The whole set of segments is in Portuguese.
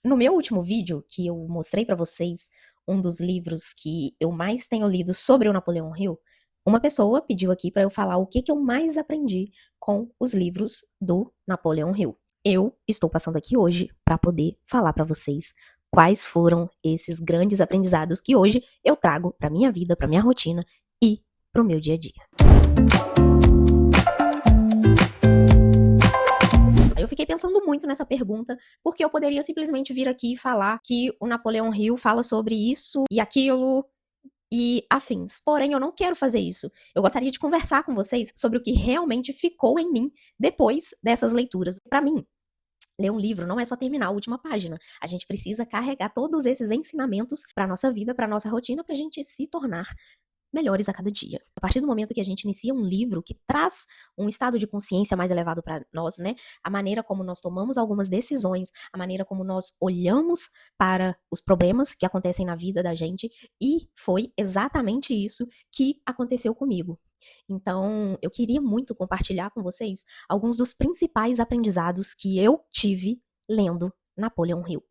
No meu último vídeo, que eu mostrei pra vocês um dos livros que eu mais tenho lido sobre o Napoleão Hill, uma pessoa pediu aqui pra eu falar o que eu mais aprendi com os livros do Napoleão Hill. Eu estou passando aqui hoje pra poder falar pra vocês quais foram esses grandes aprendizados que hoje eu trago pra minha vida, pra minha rotina e pro meu dia a dia. Eu fiquei pensando muito nessa pergunta, porque eu poderia simplesmente vir aqui e falar que o Napoleão Hill fala sobre isso e aquilo e afins. Porém, eu não quero fazer isso. Eu gostaria de conversar com vocês sobre o que realmente ficou em mim depois dessas leituras. Para mim, ler um livro não é só terminar a última página. A gente precisa carregar todos esses ensinamentos para nossa vida, para nossa rotina, para a gente se tornar melhores a cada dia. A partir do momento que a gente inicia um livro que traz um estado de consciência mais elevado para nós, né? A maneira como nós tomamos algumas decisões, a maneira como nós olhamos para os problemas que acontecem na vida da gente, e foi exatamente isso que aconteceu comigo. Então, eu queria muito compartilhar com vocês alguns dos principais aprendizados que eu tive lendo Napoleão Hill.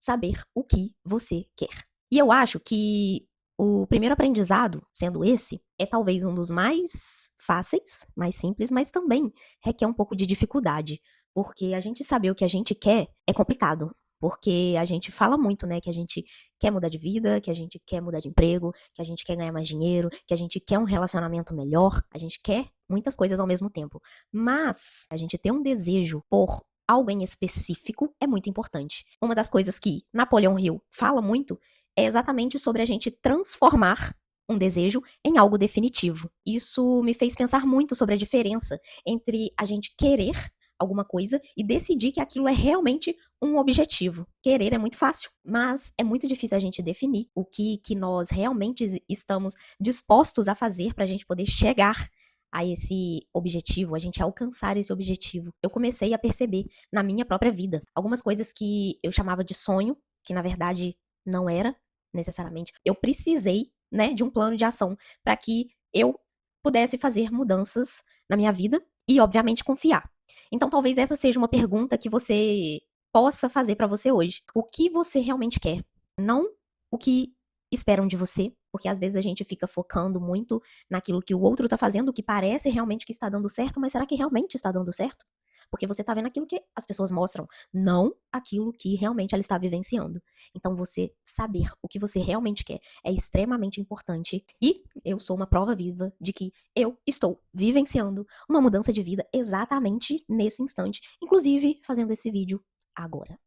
Saber o que você quer. E eu acho que o primeiro aprendizado, sendo esse, é talvez um dos mais fáceis, mais simples, mas também requer um pouco de dificuldade, porque a gente saber o que a gente quer é complicado. Porque a gente fala muito, né, que a gente quer mudar de vida, que a gente quer mudar de emprego, que a gente quer ganhar mais dinheiro, que a gente quer um relacionamento melhor, a gente quer muitas coisas ao mesmo tempo. Mas a gente ter um desejo por algo em específico é muito importante. Uma das coisas que Napoleão Hill fala muito é exatamente sobre a gente transformar um desejo em algo definitivo. Isso me fez pensar muito sobre a diferença entre a gente querer alguma coisa e decidir que aquilo é realmente um objetivo. Querer é muito fácil, mas é muito difícil a gente definir o que nós realmente estamos dispostos a fazer para a gente poder chegar a esse objetivo, a gente alcançar esse objetivo. Eu comecei a perceber na minha própria vida algumas coisas que eu chamava de sonho, que na verdade não era necessariamente. Eu precisei, né, de um plano de ação para que eu pudesse fazer mudanças na minha vida e, obviamente, confiar. Então, talvez essa seja uma pergunta que você possa fazer para você hoje. O que você realmente quer? Não o que esperam de você, porque às vezes a gente fica focando muito naquilo que o outro tá fazendo, que parece realmente que está dando certo, mas será que realmente está dando certo? Porque você tá vendo aquilo que as pessoas mostram, não aquilo que realmente ela está vivenciando. Então, você saber o que você realmente quer é extremamente importante. E eu sou uma prova viva de que eu estou vivenciando uma mudança de vida exatamente nesse instante, inclusive fazendo esse vídeo agora.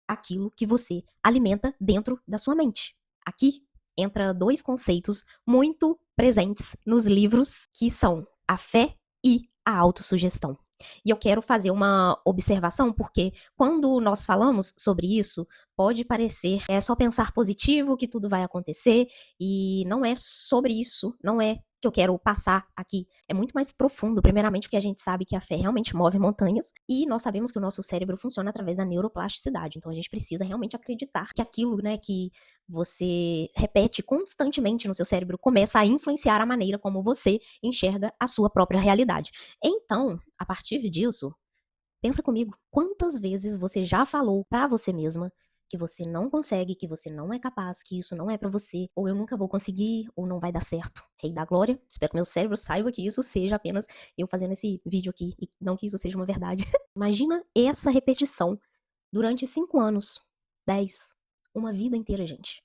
Aquilo que você alimenta dentro da sua mente. Aqui entra dois conceitos muito presentes nos livros, que são a fé e a autossugestão. E eu quero fazer uma observação, porque quando nós falamos sobre isso, pode parecer só pensar positivo, que tudo vai acontecer, e não é sobre isso, não é que eu quero passar aqui. É muito mais profundo, primeiramente porque a gente sabe que a fé realmente move montanhas, e nós sabemos que o nosso cérebro funciona através da neuroplasticidade, então a gente precisa realmente acreditar que aquilo, né, que você repete constantemente no seu cérebro começa a influenciar a maneira como você enxerga a sua própria realidade. Então, a partir disso, pensa comigo, quantas vezes você já falou pra você mesma que você não consegue, que você não é capaz, que isso não é pra você, ou eu nunca vou conseguir, ou não vai dar certo. Rei da glória, espero que meu cérebro saiba que isso seja apenas eu fazendo esse vídeo aqui, e não que isso seja uma verdade. Imagina essa repetição durante 5 anos, 10, uma vida inteira, gente.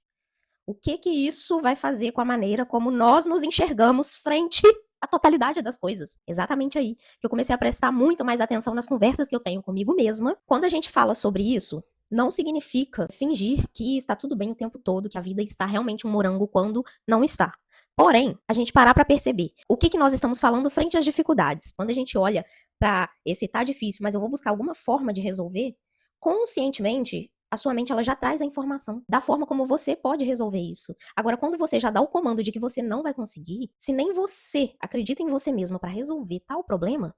O que isso vai fazer com a maneira como nós nos enxergamos frente à totalidade das coisas? Exatamente aí que eu comecei a prestar muito mais atenção nas conversas que eu tenho comigo mesma. Quando a gente fala sobre isso, não significa fingir que está tudo bem o tempo todo, que a vida está realmente um morango quando não está. Porém, a gente parar para perceber o que nós estamos falando frente às dificuldades. Quando a gente olha para esse tá difícil, mas eu vou buscar alguma forma de resolver, conscientemente, a sua mente ela já traz a informação da forma como você pode resolver isso. Agora, quando você já dá o comando de que você não vai conseguir, se nem você acredita em você mesma para resolver tal problema,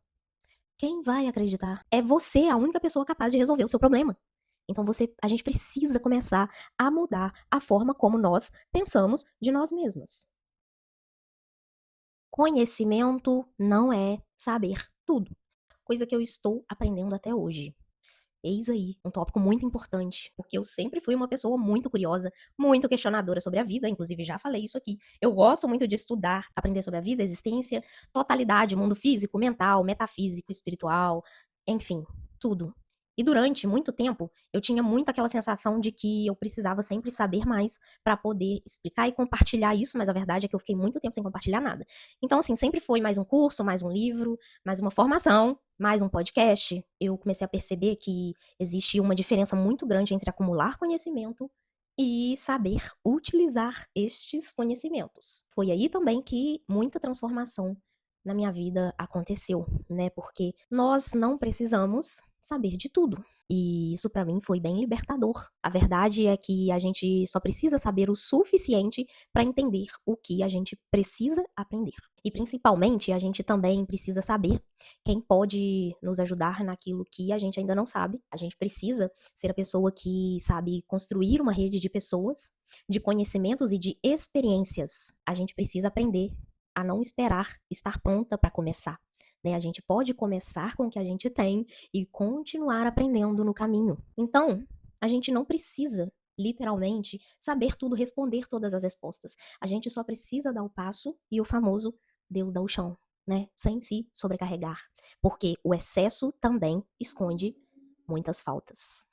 quem vai acreditar? É você a única pessoa capaz de resolver o seu problema. Então a gente precisa começar a mudar a forma como nós pensamos de nós mesmas. Conhecimento não é saber tudo, coisa que eu estou aprendendo até hoje. Eis aí um tópico muito importante, porque eu sempre fui uma pessoa muito curiosa, muito questionadora sobre a vida, inclusive já falei isso aqui. Eu gosto muito de estudar, aprender sobre a vida, existência, totalidade, mundo físico, mental, metafísico, espiritual, enfim, tudo. E durante muito tempo, eu tinha muito aquela sensação de que eu precisava sempre saber mais para poder explicar e compartilhar isso, mas a verdade é que eu fiquei muito tempo sem compartilhar nada. Então, assim, sempre foi mais um curso, mais um livro, mais uma formação, mais um podcast. Eu comecei a perceber que existe uma diferença muito grande entre acumular conhecimento e saber utilizar estes conhecimentos. Foi aí também que muita transformação na minha vida aconteceu, né? Porque nós não precisamos saber de tudo. E isso pra mim foi bem libertador. A verdade é que a gente só precisa saber o suficiente para entender o que a gente precisa aprender. E principalmente a gente também precisa saber quem pode nos ajudar naquilo que a gente ainda não sabe. A gente precisa ser a pessoa que sabe construir uma rede de pessoas, de conhecimentos e de experiências. A gente precisa aprender a não esperar estar pronta para começar. Né? A gente pode começar com o que a gente tem e continuar aprendendo no caminho. Então, a gente não precisa, literalmente, saber tudo, responder todas as respostas. A gente só precisa dar o passo e o famoso Deus dá o chão, né? Sem se sobrecarregar. Porque o excesso também esconde muitas faltas.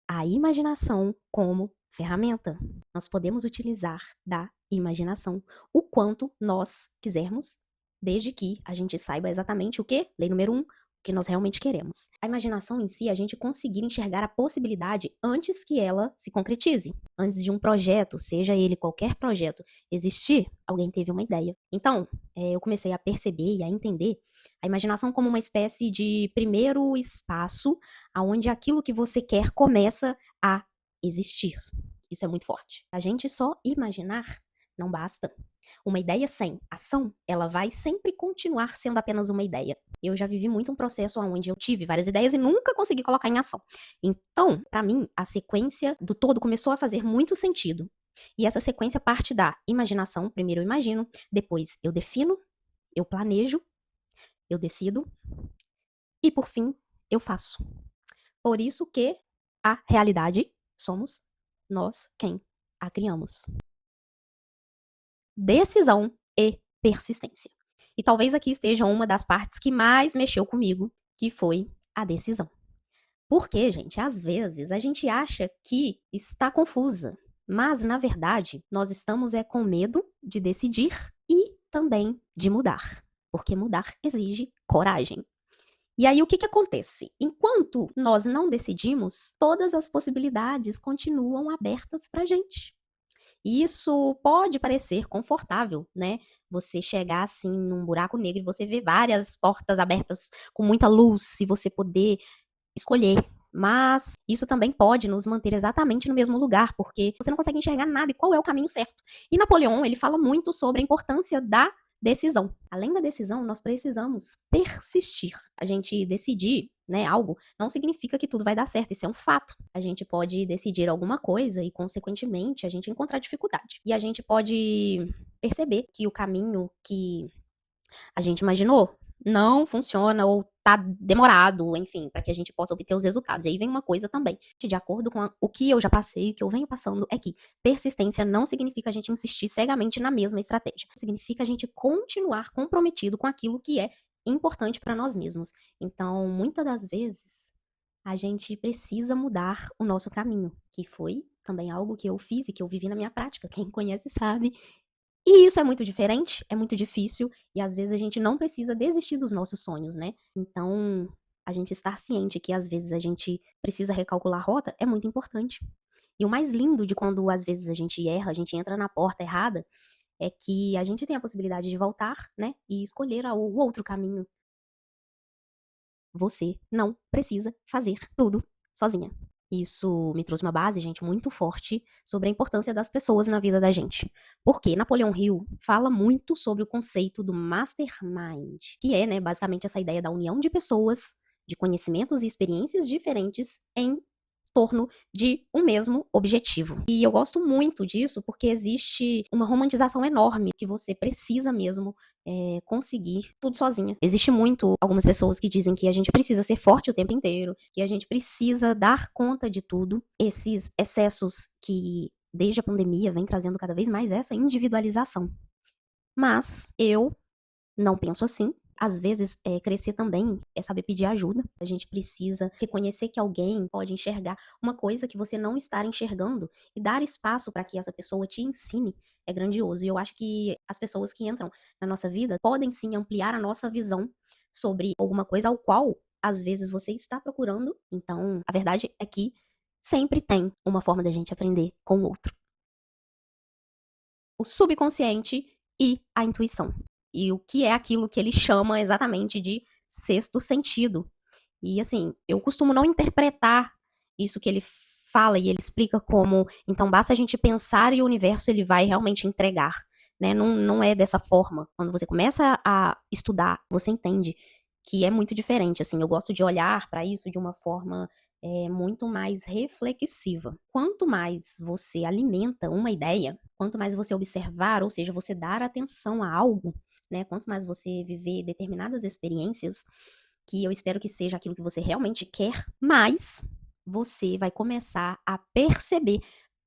A imaginação como ferramenta. Nós podemos utilizar da imaginação o quanto nós quisermos, desde que a gente saiba exatamente o que? Lei número 1, o que nós realmente queremos. A imaginação em si, a gente conseguir enxergar a possibilidade antes que ela se concretize. Antes de um projeto, seja ele qualquer projeto, existir, alguém teve uma ideia. Então, eu comecei a perceber e a entender a imaginação como uma espécie de primeiro espaço aonde aquilo que você quer começa a existir. Isso é muito forte. A gente só imaginar não basta. Uma ideia sem ação, ela vai sempre continuar sendo apenas uma ideia. Eu já vivi muito um processo onde eu tive várias ideias e nunca consegui colocar em ação. Então, para mim, a sequência do todo começou a fazer muito sentido. E essa sequência parte da imaginação. Primeiro eu imagino, depois eu defino, eu planejo, eu decido e, por fim, eu faço. Por isso que a realidade somos nós quem a criamos. Decisão e persistência. E talvez aqui esteja uma das partes que mais mexeu comigo, que foi a decisão. Porque, gente, às vezes a gente acha que está confusa, mas na verdade nós estamos com medo de decidir e também de mudar, porque mudar exige coragem. E aí o que acontece? Enquanto nós não decidimos, todas as possibilidades continuam abertas pra gente. E isso pode parecer confortável, né? Você chegar assim num buraco negro e você ver várias portas abertas com muita luz e você poder escolher. Mas isso também pode nos manter exatamente no mesmo lugar, porque você não consegue enxergar nada e qual é o caminho certo. E Napoleão, ele fala muito sobre a importância da decisão. Além da decisão, nós precisamos persistir. A gente decidir, né, algo não significa que tudo vai dar certo, isso é um fato. A gente pode decidir alguma coisa e, consequentemente, a gente encontrar dificuldade. E a gente pode perceber que o caminho que a gente imaginou não funciona ou tá demorado, enfim, para que a gente possa obter os resultados. E aí vem uma coisa também, de acordo com o que eu já passei, o que eu venho passando, é que persistência não significa a gente insistir cegamente na mesma estratégia. Significa a gente continuar comprometido com aquilo que é importante para nós mesmos. Então, muitas das vezes, a gente precisa mudar o nosso caminho, que foi também algo que eu fiz e que eu vivi na minha prática. Quem conhece sabe. E isso é muito diferente, é muito difícil, e às vezes a gente não precisa desistir dos nossos sonhos, né? Então, a gente estar ciente que às vezes a gente precisa recalcular a rota é muito importante. E o mais lindo de quando às vezes a gente erra, a gente entra na porta errada, é que a gente tem a possibilidade de voltar, né? E escolher o outro caminho. Você não precisa fazer tudo sozinha. Isso me trouxe uma base, gente, muito forte sobre a importância das pessoas na vida da gente. Porque Napoleão Hill fala muito sobre o conceito do mastermind, que é, né, basicamente essa ideia da união de pessoas, de conhecimentos e experiências diferentes em torno de um mesmo objetivo. E eu gosto muito disso porque existe uma romantização enorme que você precisa mesmo conseguir tudo sozinha. Existe muito algumas pessoas que dizem que a gente precisa ser forte o tempo inteiro, que a gente precisa dar conta de tudo. Esses excessos que desde a pandemia vem trazendo cada vez mais essa individualização. Mas eu não penso assim. Às vezes, crescer também é saber pedir ajuda. A gente precisa reconhecer que alguém pode enxergar uma coisa que você não está enxergando e dar espaço para que essa pessoa te ensine é grandioso. E eu acho que as pessoas que entram na nossa vida podem sim ampliar a nossa visão sobre alguma coisa ao qual, às vezes, você está procurando. Então, a verdade é que sempre tem uma forma da gente aprender com o outro. O subconsciente e a intuição. E o que é aquilo que ele chama exatamente de sexto sentido. E assim, eu costumo não interpretar isso que ele fala e ele explica como, então basta a gente pensar e o universo ele vai realmente entregar, né? Não é dessa forma. Quando você começa a estudar, você entende que é muito diferente, assim. Eu gosto de olhar para isso de uma forma muito mais reflexiva. Quanto mais você alimenta uma ideia, quanto mais você observar, ou seja, você dar atenção a algo, né? Quanto mais você viver determinadas experiências, que eu espero que seja aquilo que você realmente quer, mais você vai começar a perceber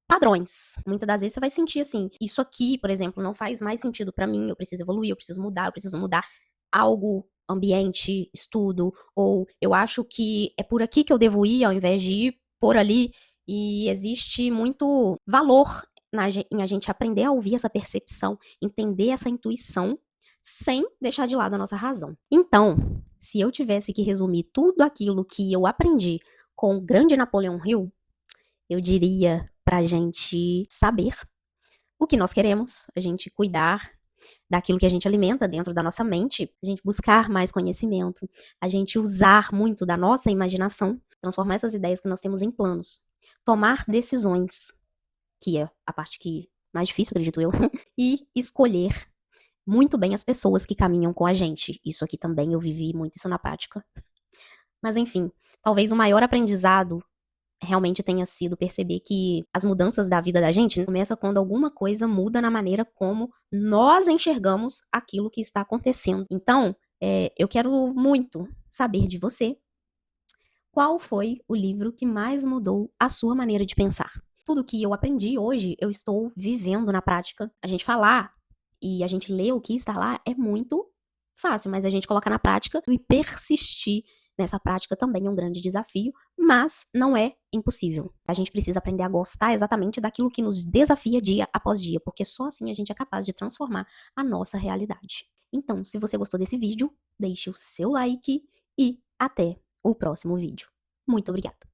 padrões. Muitas das vezes você vai sentir assim, isso aqui, por exemplo, não faz mais sentido pra mim, eu preciso evoluir, eu preciso mudar algo, ambiente, estudo, ou eu acho que é por aqui que eu devo ir ao invés de ir por ali. E existe muito valor em a gente aprender a ouvir essa percepção, entender essa intuição, sem deixar de lado a nossa razão. Então, se eu tivesse que resumir tudo aquilo que eu aprendi com o grande Napoleão Hill, eu diria pra gente saber o que nós queremos, a gente cuidar daquilo que a gente alimenta dentro da nossa mente, a gente buscar mais conhecimento, a gente usar muito da nossa imaginação, transformar essas ideias que nós temos em planos, tomar decisões, que é a parte que mais difícil, acredito eu, e escolher muito bem as pessoas que caminham com a gente. Isso aqui também eu vivi muito isso na prática. Mas enfim, talvez o maior aprendizado realmente tenha sido perceber que as mudanças da vida da gente começa quando alguma coisa muda na maneira como nós enxergamos aquilo que está acontecendo. Então, eu quero muito saber de você qual foi o livro que mais mudou a sua maneira de pensar. Tudo que eu aprendi hoje, eu estou vivendo na prática. A gente falar e a gente ler o que está lá é muito fácil, mas a gente colocar na prática e persistir nessa prática também é um grande desafio, mas não é impossível. A gente precisa aprender a gostar exatamente daquilo que nos desafia dia após dia, porque só assim a gente é capaz de transformar a nossa realidade. Então, se você gostou desse vídeo, deixe o seu like e até o próximo vídeo. Muito obrigada!